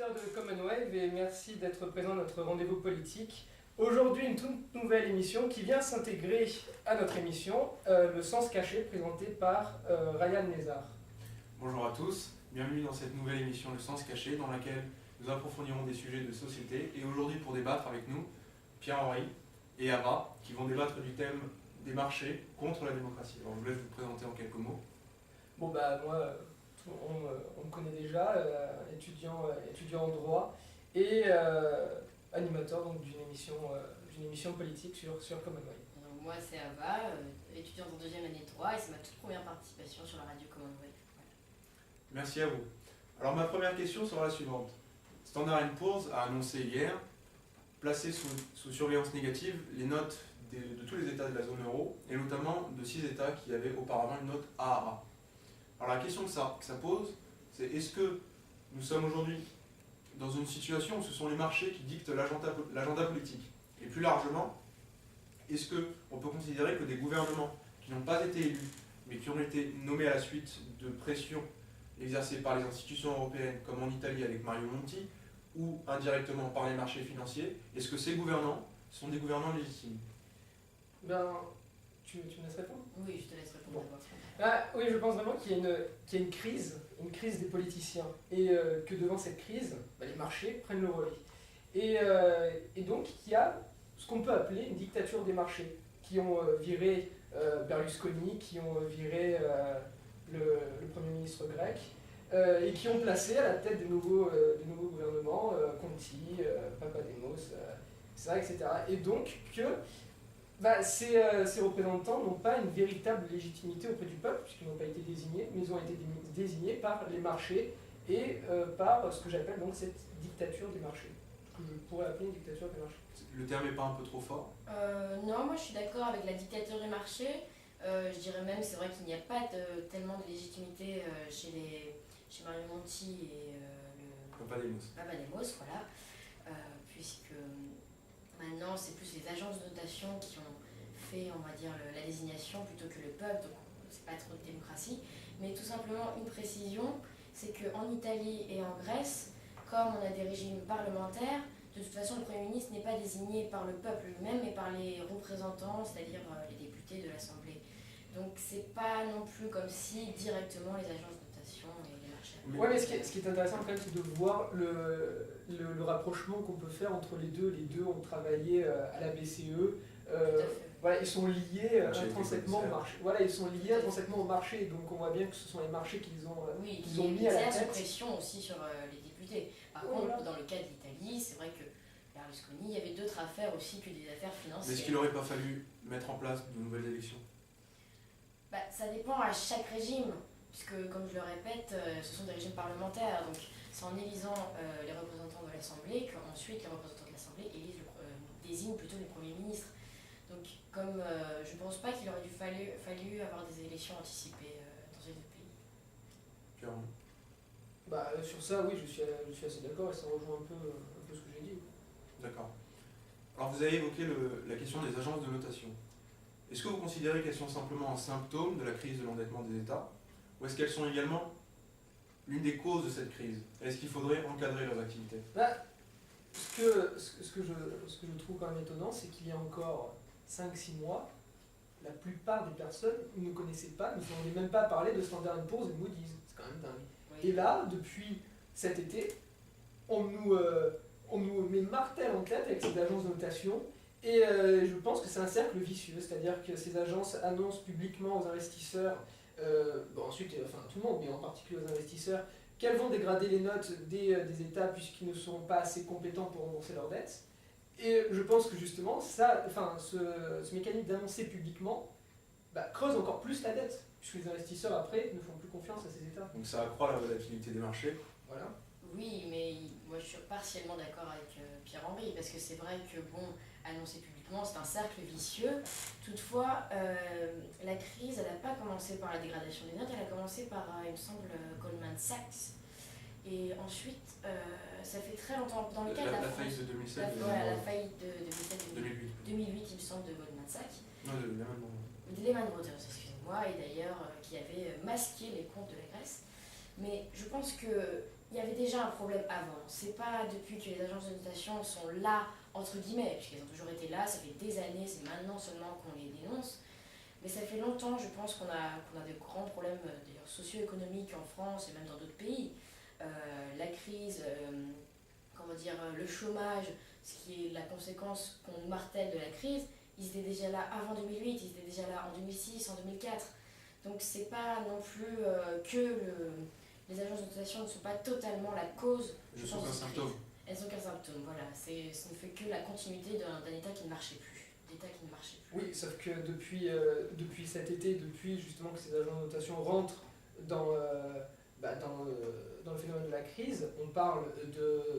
auditeurs de Commonwealth et merci d'être présents à notre rendez-vous politique. Aujourd'hui, une toute nouvelle émission qui vient s'intégrer à notre émission, Le Sens Caché, présenté par Ryan Nézard. Bonjour à tous, bienvenue dans cette nouvelle émission Le Sens Caché dans laquelle nous approfondirons des sujets de société. Et aujourd'hui, pour débattre avec nous, Pierre-Henri et Ava qui vont débattre du thème des marchés contre la démocratie. Alors, je vous laisse vous présenter en quelques mots. Bon, moi, on me connaît déjà, étudiant en droit et animateur donc, d'une émission politique sur Commonwealth. Moi, c'est Ava, étudiante en deuxième année de droit, et c'est ma toute première participation sur la radio Commonwealth. Voilà. Merci à vous. Alors, ma première question sera la suivante. Standard & Poor's a annoncé hier placer sous surveillance négative les notes de tous les États de la zone euro, et notamment de 6 États qui avaient auparavant une note AAA. Alors la question que ça pose, c'est est-ce que nous sommes aujourd'hui dans une situation où ce sont les marchés qui dictent l'agenda politique? Et plus largement, est-ce qu'on peut considérer que des gouvernements qui n'ont pas été élus, mais qui ont été nommés à la suite de pressions exercées par les institutions européennes, comme en Italie avec Mario Monti, ou indirectement par les marchés financiers, est-ce que ces gouvernants sont des gouvernants légitimes? Tu me laisses répondre? Oui, je te laisse répondre d'abord. Oui, je pense vraiment qu'il y a une crise des politiciens, et que devant cette crise, les marchés prennent le relais. Et donc, il y a ce qu'on peut appeler une dictature des marchés, qui ont viré Berlusconi, qui ont viré le Premier ministre grec, et qui ont placé à la tête des nouveaux gouvernements Conti, Papademos, etc. Et donc que ces représentants n'ont pas une véritable légitimité auprès du peuple, puisqu'ils n'ont pas été désignés, mais ils ont été désignés par les marchés et par ce que j'appelle donc cette dictature des marchés, que je pourrais appeler une dictature des marchés. Le terme n'est pas un peu trop fort? Non, moi je suis d'accord avec la dictature des marchés. Je dirais même, c'est vrai qu'il n'y a pas tellement de légitimité chez Mario Monti et Papademos, voilà, puisque maintenant c'est plus les agences de notation qui ont fait, on va dire, la désignation plutôt que le peuple, donc c'est pas trop de démocratie. Mais tout simplement une précision, c'est qu'en Italie et en Grèce, comme on a des régimes parlementaires, de toute façon le Premier ministre n'est pas désigné par le peuple lui-même, mais par les représentants, c'est-à-dire les députés de l'Assemblée. Donc c'est pas non plus comme si directement les agences de notation et les marchés. Oui, mais ce qui est intéressant quand même, c'est de voir le rapprochement qu'on peut faire entre les deux. Les deux ont travaillé à la BCE. Voilà, ils sont liés intrinsèquement au marché. Voilà, ils sont liés intrinsèquement au marché. Donc on voit bien que ce sont les marchés qu'ils ont mis à la tête. Pression aussi sur les députés. Par contre, dans le cas de l'Italie, c'est vrai que Berlusconi, il y avait d'autres affaires aussi que des affaires financières. Mais est-ce qu'il n'aurait pas fallu mettre en place de nouvelles élections? Ça dépend à chaque régime, puisque comme je le répète, ce sont des régimes parlementaires. Donc c'est en élisant les représentants de l'Assemblée qu'ensuite les représentants de l'Assemblée désignent plutôt les premiers ministres. Donc comme je ne pense pas qu'il aurait fallu avoir des élections anticipées dans ces deux pays. Pierre-Henri? Sur ça, oui, je suis assez d'accord et ça rejoint un peu ce que j'ai dit. D'accord. Alors vous avez évoqué la question des agences de notation. Est-ce que vous considérez qu'elles sont simplement un symptôme de la crise de l'endettement des États, ou est-ce qu'elles sont également l'une des causes de cette crise? Est-ce qu'il faudrait encadrer leurs activités? Ce que je trouve quand même étonnant, c'est qu'il y a encore 5-6 mois, la plupart des personnes ne connaissaient pas, ne s'entendaient même pas parler de Standard & Poor's et Moody's. C'est quand même dingue. Oui. Et là, depuis cet été, on nous met martel en tête avec ces agences de notation. Et je pense que c'est un cercle vicieux, c'est-à-dire que ces agences annoncent publiquement aux investisseurs, ensuite, tout le monde, mais en particulier aux investisseurs, qu'elles vont dégrader les notes des États puisqu'ils ne sont pas assez compétents pour rembourser leurs dettes. Et je pense que justement, ce mécanisme d'annoncer publiquement creuse encore plus la dette, puisque les investisseurs après ne font plus confiance à ces États. Donc ça accroît la volatilité des marchés. Voilà. Oui, mais moi je suis partiellement d'accord avec Pierre-Henri, parce que c'est vrai que, annoncer publiquement, c'est un cercle vicieux. Toutefois, la crise, elle n'a pas commencé par la dégradation des notes, elle a commencé par, il me semble, Goldman Sachs. Et ensuite, ça fait très longtemps, dans le cas de la faillite de 2007, la faillite de 2008, il me semble, de Goldman Sachs. Non, de Lehman Brothers, excusez-moi, et d'ailleurs qui avait masqué les comptes de la Grèce. Mais je pense que il y avait déjà un problème avant. C'est pas depuis que les agences de notation sont là, entre guillemets, puisqu'elles ont toujours été là, ça fait des années, c'est maintenant seulement qu'on les dénonce. Mais ça fait longtemps, je pense, qu'on a des grands problèmes d'ailleurs socio-économiques en France et même dans d'autres pays. La crise, le chômage, ce qui est la conséquence qu'on martèle de la crise, ils étaient déjà là avant 2008, ils étaient déjà là en 2006, en 2004. Donc c'est pas non plus les agences de notation ne sont pas totalement la cause. Elles sont qu'un symptôme. Elles sont qu'un symptôme, voilà. Ce ne fait que la continuité d'un État qui ne marchait plus. Oui, sauf que depuis cet été, depuis justement que ces agences de notation rentrent dans le phénomène de la crise, on parle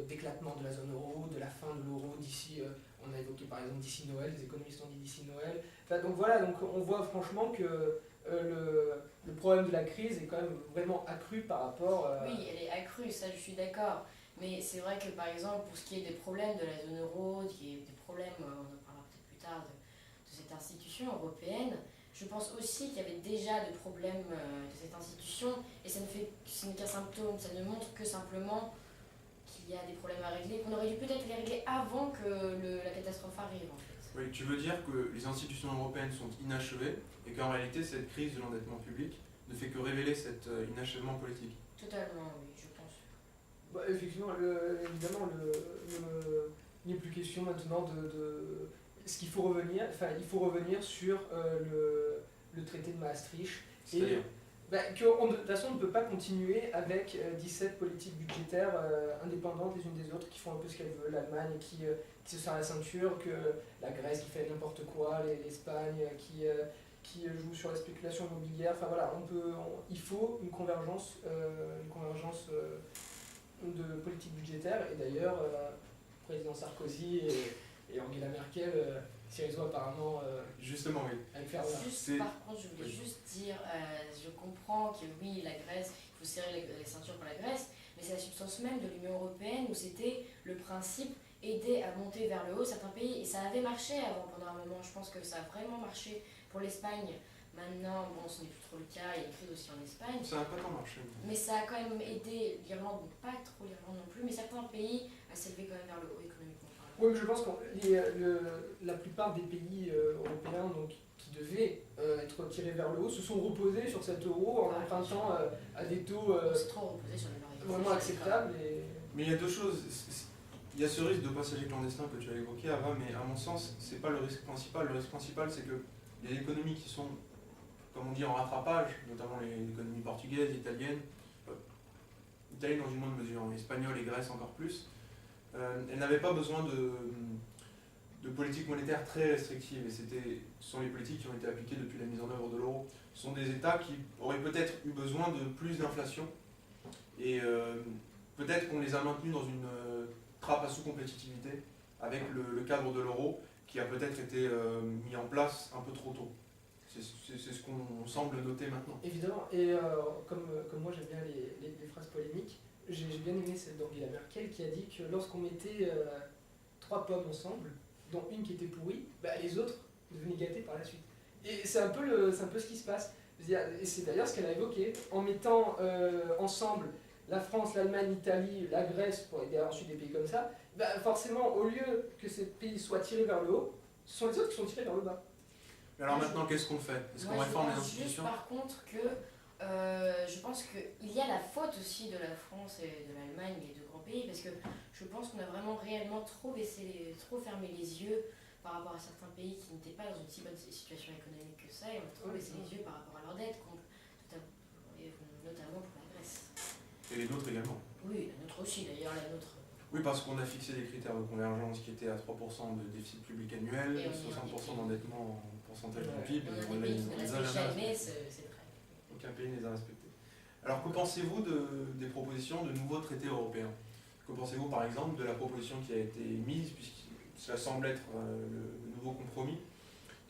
d'éclatement de la zone euro, de la fin de l'euro d'ici, on a évoqué par exemple d'ici Noël, les économistes ont dit d'ici Noël. Enfin, donc voilà, donc on voit franchement que le problème de la crise est quand même vraiment accru par rapport... Oui, elle est accrue, ça je suis d'accord. Mais c'est vrai que par exemple, pour ce qui est des problèmes de la zone euro, des problèmes, on en parlera peut-être plus tard, de cette institution européenne, je pense aussi qu'il y avait déjà des problèmes de cette institution, et ce n'est qu'un symptôme, ça ne montre que simplement qu'il y a des problèmes à régler, qu'on aurait dû peut-être les régler avant que la catastrophe arrive en fait. Oui, tu veux dire que les institutions européennes sont inachevées et qu'en réalité cette crise de l'endettement public ne fait que révéler cet inachèvement politique. Totalement, oui, je pense. Bah, effectivement, évidemment, il n'est plus question maintenant de ce qu'il faut revenir, il faut revenir sur le traité de Maastricht. C'est-à-dire de toute façon, on ne peut pas continuer avec 17 politiques budgétaires indépendantes les unes des autres qui font un peu ce qu'elles veulent. L'Allemagne qui se serre la ceinture, que la Grèce qui fait n'importe quoi, l'Espagne qui joue sur la spéculation immobilière. Enfin voilà, il faut une convergence de politique budgétaire. Et d'ailleurs, le président Sarkozy et Angela Merkel s'y résout apparemment justement, oui. avec ferveur. Par contre, je voulais juste dire, je comprends que oui, la Grèce, il faut serrer les ceintures pour la Grèce, mais c'est la substance même de l'Union européenne où c'était le principe aider à monter vers le haut certains pays. Et ça avait marché avant, pendant un moment. Je pense que ça a vraiment marché pour l'Espagne. Maintenant, bon, ce n'est plus trop le cas, il y a une crise aussi en Espagne. Ça n'a pas tant marché. Mais ça a quand même aidé l'Irlande, pas trop l'Irlande non plus, mais certains pays à s'élever quand même vers le haut économiquement. Oui, mais je pense que la plupart des pays européens donc, qui devaient être tirés vers le haut se sont reposés sur cet euro en empruntant à des taux trop reposé sur le vraiment acceptables. Mais il y a deux choses. Il y a ce risque de passage clandestin que tu as évoqué, Ava, mais à mon sens, ce n'est pas le risque principal. Le risque principal, c'est que les économies qui sont, comme on dit, en rattrapage, notamment les économies portugaises, italiennes dans une moindre mesure, espagnoles et grèce encore plus, elles n'avaient pas besoin de politique monétaire très restrictive. Et ce sont les politiques qui ont été appliquées depuis la mise en œuvre de l'euro. Ce sont des États qui auraient peut-être eu besoin de plus d'inflation. Et peut-être qu'on les a maintenus dans une trappe à sous-compétitivité avec le cadre de l'euro qui a peut-être été mis en place un peu trop tôt. C'est ce qu'on semble noter maintenant. Évidemment, et comme moi j'aime bien les phrases polémiques, j'ai bien aimé celle d'Angela Merkel qui a dit que lorsqu'on mettait 3 pommes ensemble, dont une qui était pourrie, les autres devenaient gâtés par la suite. Et c'est un peu ce qui se passe. Et c'est d'ailleurs ce qu'elle a évoqué. En mettant ensemble la France, l'Allemagne, l'Italie, la Grèce, pour aider ensuite des pays comme ça, forcément, au lieu que ces pays soient tirés vers le haut, ce sont les autres qui sont tirés vers le bas. Mais alors maintenant, qu'est-ce qu'on fait? Est-ce qu'on réforme les institutions? Juste par contre que je pense qu'il y a la faute aussi de la France et de l'Allemagne et de grands pays, parce que je pense qu'on a vraiment réellement trop fermé les yeux par rapport à certains pays qui n'étaient pas dans une si bonne situation économique que ça, et on a trop baissé les yeux par rapport à leur dette, notamment pour la Grèce. Et les nôtres également. Oui, la nôtre aussi d'ailleurs, la nôtre. Oui, parce qu'on a fixé des critères de convergence qui étaient à 3% de déficit public annuel, 60% d'endettement en pourcentage du PIB. On a des pays qui ne respectent jamais, c'est vrai. Aucun pays ne les a respectés. Alors que pensez-vous des propositions de nouveaux traités européens? Que pensez-vous par exemple de la proposition qui a été mise, puisque cela semble être le nouveau compromis,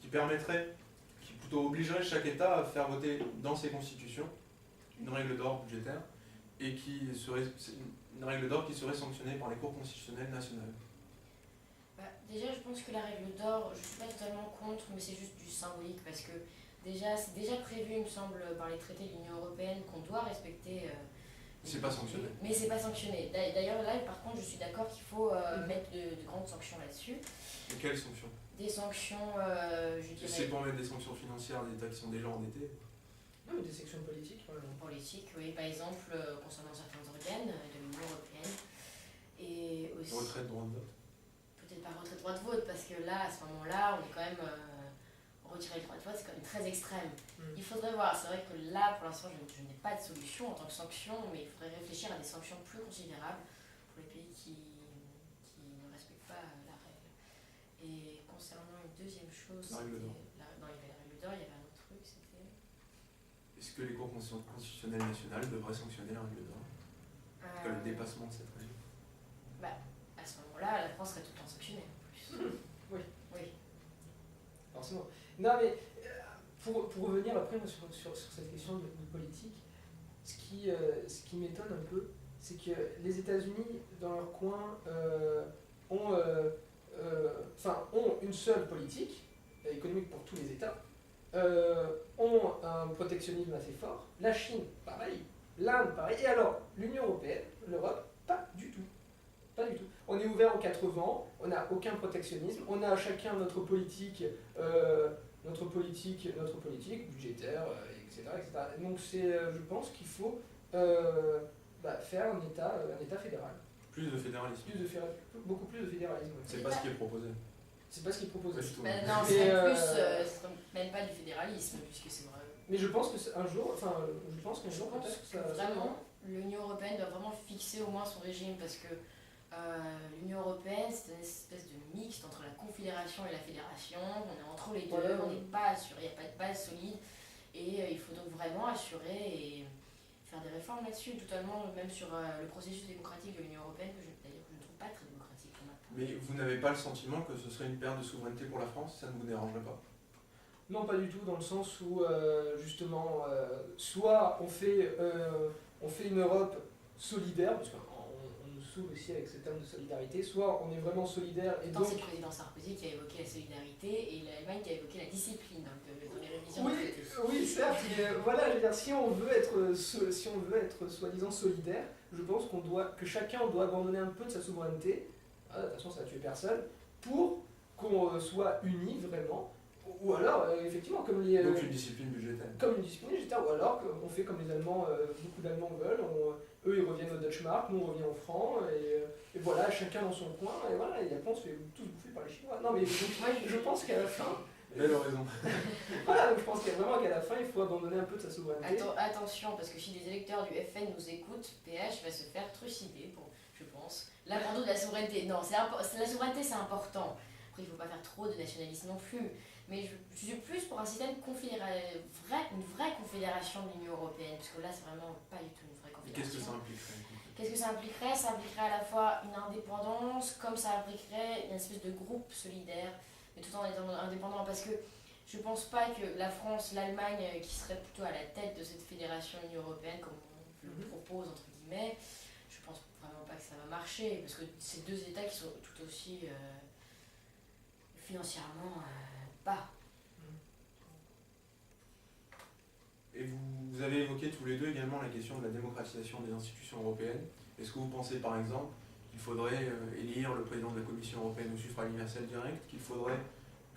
qui plutôt obligerait chaque État à faire voter dans ses constitutions une règle d'or budgétaire, et une règle d'or qui serait sanctionnée par les cours constitutionnelles nationales? Déjà, je pense que la règle d'or, je ne suis pas totalement contre, mais c'est juste du symbolique, parce que c'est déjà prévu, il me semble, par les traités de l'Union européenne qu'on doit respecter C'est pas sanctionné. Mais c'est pas sanctionné. D'ailleurs, là, par contre, je suis d'accord qu'il faut mettre de grandes sanctions là-dessus. Et quelles sanctions? Des sanctions, je dirais... C'est pour mettre des sanctions financières des États qui sont déjà endettés? Non, mais des sections politiques, par exemple. Politiques, oui. Par exemple, concernant certains organes de l'Union européenne. Et aussi... Retrait de droit de vote? Peut-être pas retrait de droit de vote, parce que là, à ce moment-là, on est quand même... retirer le droit de vote, c'est quand même très extrême. Il faudrait voir, c'est vrai que là, pour l'instant, je n'ai pas de solution en tant que sanction, mais il faudrait réfléchir à des sanctions plus considérables pour les pays qui ne respectent pas la règle. Et concernant une deuxième chose, la règle d'or. Dans les règles d'or, il y avait un autre truc, c'était... Est-ce que les cours constitutionnels nationales devraient sanctionner la règle d'or? Le dépassement de cette règle? À ce moment-là, la France serait tout le temps sanctionnée, en plus. Oui. Forcément. Non, mais pour revenir après sur cette question de politique, ce qui m'étonne un peu, c'est que les États-Unis, dans leur coin, ont une seule politique économique pour tous les États, ont un protectionnisme assez fort. La Chine, pareil. L'Inde, pareil. Et alors, l'Union européenne, l'Europe, pas du tout. Pas du tout. On est ouvert aux quatre vents, on n'a aucun protectionnisme, on a chacun notre politique budgétaire, etc., etc. Donc je pense qu'il faut faire un État fédéral. Plus de fédéralisme. Beaucoup plus de fédéralisme. C'est pas ce qui est proposé. C'est pas ce qui est proposé. Non, c'est même pas du fédéralisme, puisque c'est vrai. Mais je pense qu'un jour, vraiment, l'Union européenne doit vraiment fixer au moins son régime, parce que l'Union européenne, c'est une espèce de mixte entre la confédération et la fédération. On est entre les deux, on n'est pas assuré, il n'y a pas de base solide. Et il faut donc vraiment assurer et faire des réformes là-dessus, totalement, même sur le processus démocratique de l'Union européenne, que d'ailleurs je ne trouve pas très démocratique pour ma part. Mais vous n'avez pas le sentiment que ce serait une perte de souveraineté pour la France? Ça ne vous dérangerait pas? Non, pas du tout, dans le sens où, justement, soit on fait une Europe solidaire, parce qu'on nous saoule aussi avec ce terme de solidarité, soit on est vraiment solidaire et donc... C'est le président Sarkozy qui a évoqué la solidarité et l'Allemagne qui a évoqué la discipline dans les révisions. Oui, certes, mais voilà, je veux dire, si on veut être soi-disant solidaire, je pense que chacun doit abandonner un peu de sa souveraineté, de toute façon ça va tuer personne, pour qu'on soit unis vraiment. Ou alors, effectivement, comme les... Donc une discipline budgétaire. Comme une discipline budgétaire, ou alors on fait comme les Allemands, beaucoup d'Allemands veulent, eux ils reviennent au Deutsche Mark, nous on revient au franc, et voilà, chacun dans son coin, et voilà, et après on se fait tous bouffer par les Chinois. Non mais je pense qu'à la fin... Belle raison. Voilà, donc je pense vraiment qu'à la fin il faut abandonner un peu de sa souveraineté. Attention, parce que si les électeurs du FN nous écoutent, PH va se faire trucider, je pense. L'abandon de la souveraineté, non, la souveraineté c'est important. Après il ne faut pas faire trop de nationalisme non plus. Mais je suis plus pour un système une vraie confédération de l'Union européenne, parce que là, c'est vraiment pas du tout une vraie confédération. Qu'est-ce que ça impliquerait? Qu'est-ce que ça impliquerait? Ça impliquerait à la fois une indépendance, comme ça impliquerait une espèce de groupe solidaire, mais tout en étant indépendant, parce que je pense pas que la France, l'Allemagne, qui serait plutôt à la tête de cette fédération Union européenne, comme on le propose, entre guillemets, je pense vraiment pas que ça va marcher, parce que c'est deux États qui sont tout aussi financièrement... bas. Et vous avez évoqué tous les deux également la question de la démocratisation des institutions européennes. Est-ce que vous pensez par exemple qu'il faudrait élire le président de la Commission européenne au suffrage universel direct, qu'il faudrait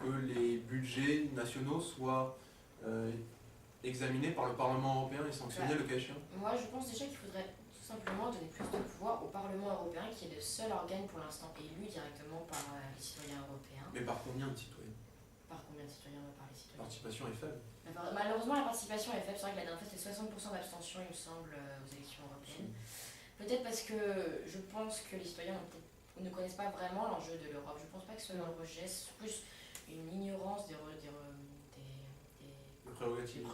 que les budgets nationaux soient examinés par le Parlement européen et sanctionnés le cas échéant? Moi je pense déjà qu'il faudrait tout simplement donner plus de pouvoir au Parlement européen, qui est le seul organe pour l'instant élu directement par les citoyens européens. Mais par combien de citoyens? Par combien de citoyens on va parler? La participation est faible. Malheureusement, la participation est faible. C'est vrai que la dernière fois, c'était 60% d'abstention, il me semble, aux élections européennes. Peut-être parce que je pense que les citoyens ne connaissent pas vraiment l'enjeu de l'Europe. Je ne pense pas que ce soit un rejet, c'est plus une ignorance des prérogatives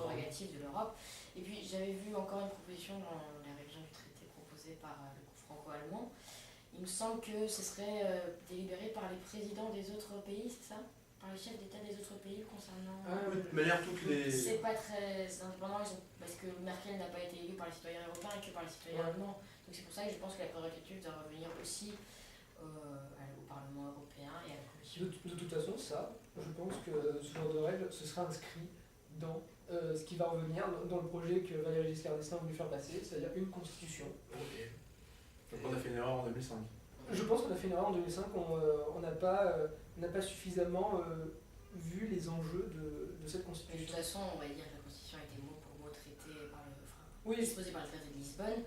de l'Europe. Et puis, j'avais vu encore une proposition dans la révision du traité proposée par le groupe franco-allemand. Il me semble que ce serait délibéré par les présidents des autres pays, c'est ça? Par les chefs d'État des autres pays concernant... Oui, de manière toutes les... C'est pas très indépendant, parce que Merkel n'a pas été élue par les citoyens européens que par les citoyens allemands. Donc c'est pour ça que je pense que la prérogative doit revenir aussi au Parlement européen et à la Commission. De toute façon, je pense que ce genre de règle, ce sera inscrit dans ce qui va revenir dans le projet que Valéry Giscard d'Estaing a voulu faire passer, c'est-à-dire une constitution On a fait une erreur en 2005. Je pense qu'on a fait une erreur en 2005, on n'a pas suffisamment vu les enjeux de cette constitution. De toute façon, on va dire que la constitution a été mot pour mot traitée par disposée par le traité de Lisbonne.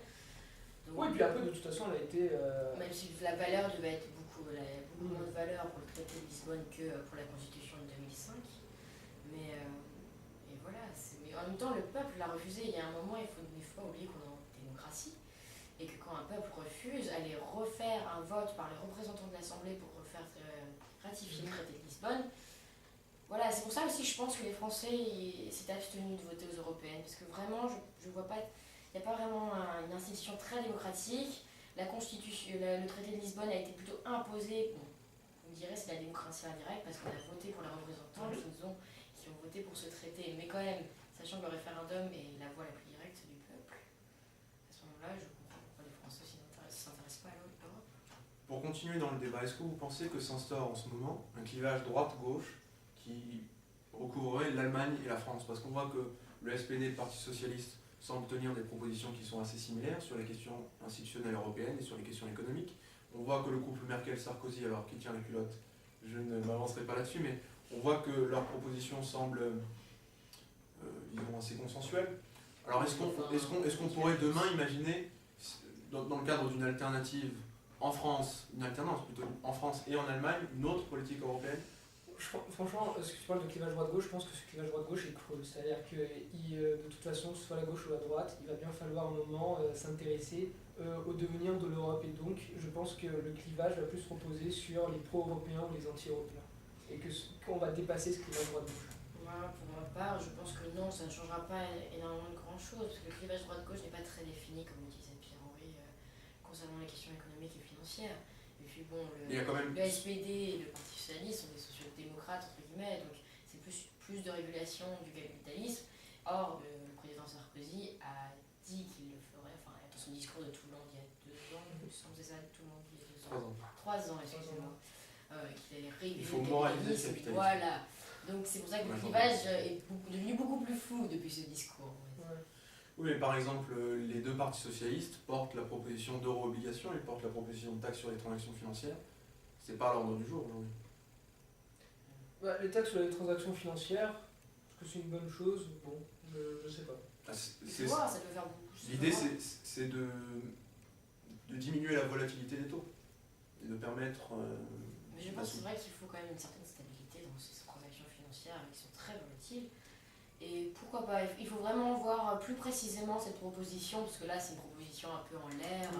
Donc, oui, et puis après, de toute façon, elle a été... Même si la valeur devait être beaucoup moins de valeur pour le traité de Lisbonne que pour la constitution de 2005. Mais et voilà, mais en même temps, le peuple l'a refusé. Il y a un moment, il faut pas oublier qu'on est en démocratie. Et que quand un peuple refuse, aller refaire un vote par les représentants de l'Assemblée pour refaire ratifier le traité de Lisbonne, voilà, c'est pour ça aussi que je pense que les Français s'étaient abstenus de voter aux européennes. Parce que vraiment, je vois pas, il n'y a pas vraiment une institution très démocratique. La constitution, le traité de Lisbonne a été plutôt imposé. Bon, vous me direz, c'est la démocratie indirecte parce qu'on a voté pour les représentants qui ont voté pour ce traité. Mais quand même, sachant que le référendum est la voie la plus directe du peuple, à ce moment-là, je comprends pourquoi les Français ne s'intéressent pas à l'Europe. Pour continuer dans le débat, est-ce que vous pensez que s'instaure en ce moment un clivage droite-gauche qui recouvrerait l'Allemagne et la France? Parce qu'on voit que le SPD, le Parti Socialiste, semble tenir des propositions qui sont assez similaires sur les questions institutionnelles européennes et sur les questions économiques. On voit que le couple Merkel-Sarkozy, alors qui tient les culottes, je ne m'avancerai pas là-dessus, mais on voit que leurs propositions semblent, disons, assez consensuelles. Alors est-ce qu'on pourrait demain imaginer, dans le cadre d'une alternative en France, une alternance plutôt en France et en Allemagne, une autre politique européenne? Franchement, ce que tu parles de clivage droite-gauche, je pense que ce clivage droite-gauche est creux. C'est-à-dire que de toute façon, soit la gauche ou la droite, il va bien falloir un moment s'intéresser au devenir de l'Europe. Et donc, je pense que le clivage va plus reposer sur les pro-européens ou les anti-européens. Et qu'on va dépasser ce clivage droite-gauche. Moi, pour ma part, je pense que non, ça ne changera pas énormément de grand-chose. Parce que le clivage droite-gauche n'est pas très défini, comme le disait Pierre-Henri, concernant les questions économiques et financières. Et puis bon, le SPD et le Parti Socialiste sont des sociaux-démocrates, entre guillemets, donc c'est plus de régulation du capitalisme. Or, le président Sarkozy a dit qu'il le ferait, enfin, dans son discours de Toulon il y a 2 ans, il me semble, c'est ça, Toulon il y a 2 ans. 3 ans, excusez-moi. Qu'il allait réguler. Il faut moraliser le capitalisme. Voilà. Donc c'est pour ça que le clivage est devenu beaucoup plus flou depuis ce discours. Oui, mais par exemple, les deux partis socialistes portent la proposition d'euro-obligation, ils portent la proposition de taxe sur les transactions financières. C'est pas à l'ordre du jour aujourd'hui. Les taxes sur les transactions financières, est-ce que c'est une bonne chose? Bon, je sais pas. Ça peut faire beaucoup. L'idée, c'est de diminuer la volatilité des taux et de permettre. Mais je pense que c'est vrai qu'il faut quand même une certaine stabilité dans ces transactions financières qui sont très volatiles. Et pourquoi pas, il faut vraiment voir plus précisément cette proposition, parce que là c'est une proposition un peu en l'air,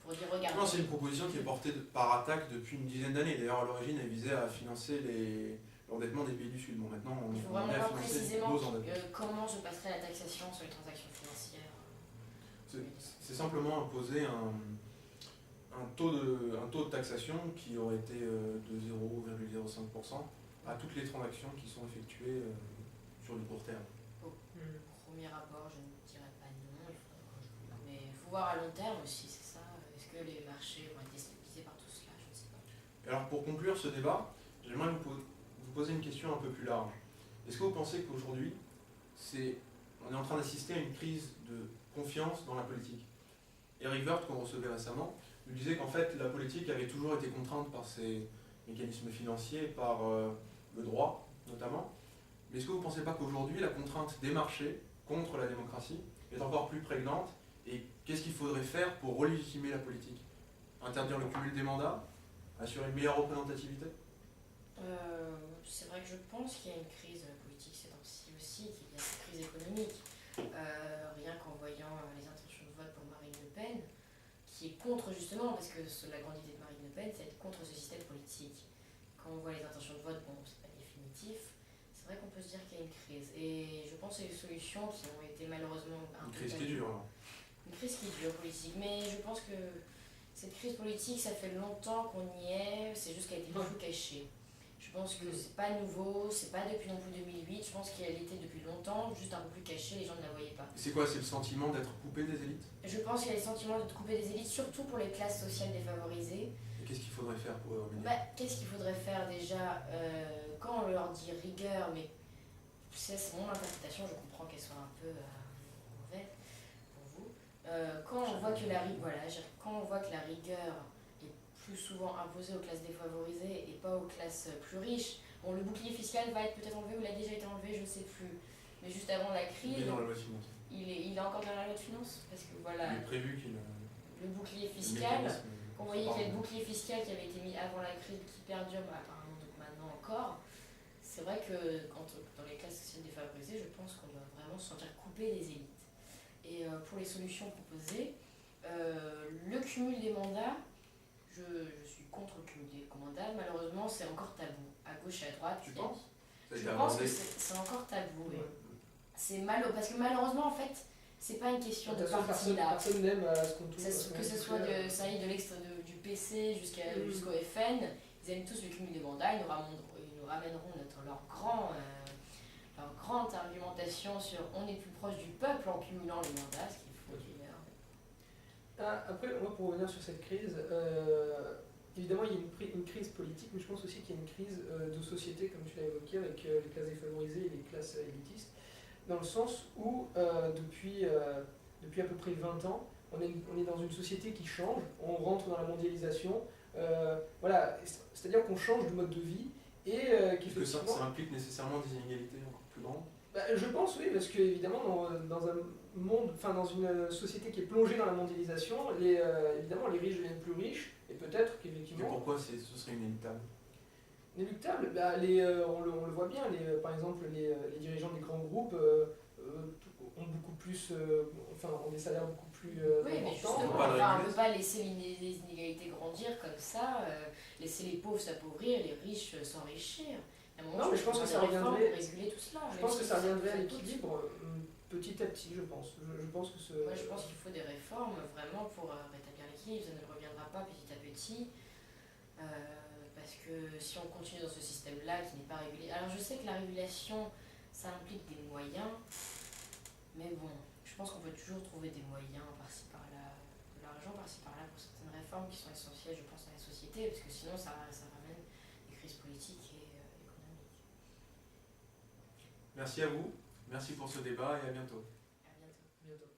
pour dire regardez. Non, c'est une proposition qui est portée par attaque depuis une dizaine d'années. D'ailleurs, à l'origine, elle visait à financer l'endettement des pays du Sud. Bon, maintenant, il faut vraiment voir précisément comment se passerait la taxation sur les transactions financières. C'est simplement imposer un taux de taxation qui aurait été de 0,05% à toutes les transactions qui sont effectuées sur du court terme. Au premier abord, je ne dirais pas non, mais il faut voir à long terme aussi, c'est ça. Est-ce que les marchés vont être déstabilisés par tout cela? Je ne sais pas. Alors pour conclure ce débat, j'aimerais vous poser une question un peu plus large. Est-ce que vous pensez qu'aujourd'hui, on est en train d'assister à une crise de confiance dans la politique? Eric Woerth, qu'on recevait récemment, nous disait qu'en fait la politique avait toujours été contrainte par ces mécanismes financiers, par le droit notamment. Mais est-ce que vous ne pensez pas qu'aujourd'hui, la contrainte des marchés contre la démocratie est encore plus prégnante? Et qu'est-ce qu'il faudrait faire pour relégitimer la politique? Interdire le cumul des mandats? Assurer une meilleure représentativité? C'est vrai que je pense qu'il y a une crise politique ces temps-ci aussi, qu'il y a une crise économique. Rien qu'en voyant les intentions de vote pour Marine Le Pen, qui est contre justement, parce que la grande idée de Marine Le Pen, c'est d'être contre ce système politique. Quand on voit les intentions de vote, bon, c'est pas définitif. C'est vrai qu'on peut se dire qu'il y a une crise. Et je pense que les solutions qui ont été malheureusement un peu... Une crise qui dure, alors. Une crise qui dure, politique. Mais je pense que cette crise politique, ça fait longtemps qu'on y est, c'est juste qu'elle a été beaucoup cachée. Je pense que c'est pas nouveau, c'est pas depuis non plus 2008, je pense qu'elle était depuis longtemps, juste un peu plus cachée, les gens ne la voyaient pas. C'est quoi? C'est le sentiment d'être coupé des élites? Je pense qu'il y a le sentiment d'être coupé des élites, surtout pour les classes sociales défavorisées. Et qu'est-ce qu'il faudrait faire pour remédier? Qu'est-ce qu'il faudrait faire déjà quand on leur dit rigueur, mais c'est mon interprétation, je comprends qu'elle soit un peu mauvaise pour vous, Quand on voit que quand on voit que la rigueur est plus souvent imposée aux classes défavorisées et pas aux classes plus riches, bon, le bouclier fiscal va être peut-être enlevé ou il a déjà été enlevé, je ne sais plus. Mais juste avant la crise, il est dans la loi de finances. Il est encore dans la loi de finances parce que voilà. Il est prévu qu'il le bouclier fiscal. On voyait qu'il y a le bouclier fiscal qui avait été mis avant la crise qui perdure apparemment donc maintenant encore. C'est vrai que dans les classes sociales défavorisées, je pense qu'on doit vraiment se sentir coupé des élites. Et pour les solutions proposées, le cumul des mandats, je suis contre le cumul des mandats. Malheureusement, c'est encore tabou, à gauche et à droite. Tu penses? Je pense que c'est encore tabou. Oui. C'est parce que malheureusement, en fait, c'est pas une question de parti là. Personne n'aime ce qu'on trouve. Que ce soit du PC jusqu'au FN, ils aiment tous le cumul des mandats, ils nous ramèneront leur grande argumentation sur on est plus proche du peuple en cumulant les mandats, ce qu'il faut dire. Après, moi, pour revenir sur cette crise, évidemment, il y a une crise politique, mais je pense aussi qu'il y a une crise de société, comme tu l'as évoqué, avec les classes défavorisées et les classes élitistes, dans le sens où, depuis à peu près 20 ans, on est dans une société qui change, on rentre dans la mondialisation, voilà, c'est-à-dire qu'on change de mode de vie, et Est-ce que ça implique nécessairement des inégalités encore plus grandes? Je pense oui, parce qu'évidemment, dans un monde, enfin dans une société qui est plongée dans la mondialisation, évidemment les riches deviennent plus riches, et peut-être qu'effectivement... Et pourquoi ce serait inéluctable? Inéluctable, on le voit bien, par exemple les dirigeants des grands groupes ont beaucoup plus, ont des salaires beaucoup plus oui, mais importants. justement, on ne peut pas laisser les inégalités grandir comme ça, laisser les pauvres s'appauvrir, les riches s'enrichir. Non, mais je pense que ça reviendrait. Réguler tout cela. Je pense que ça reviendrait à l'équilibre petit à petit, je pense. Je pense que Moi, je pense qu'il faut des réformes vraiment pour rétablir l'équilibre. Ça ne reviendra pas petit à petit. Parce que si on continue dans ce système-là qui n'est pas régulé. Alors, je sais que la régulation, ça implique des moyens. Mais bon, je pense qu'on peut toujours trouver des moyens par-ci par-là, de l'argent par-ci par-là pour certaines réformes qui sont essentielles, je pense, à la société. Parce que sinon, ça ramène des crises politiques et économiques. Merci à vous, merci pour ce débat et à bientôt. À bientôt. bientôt.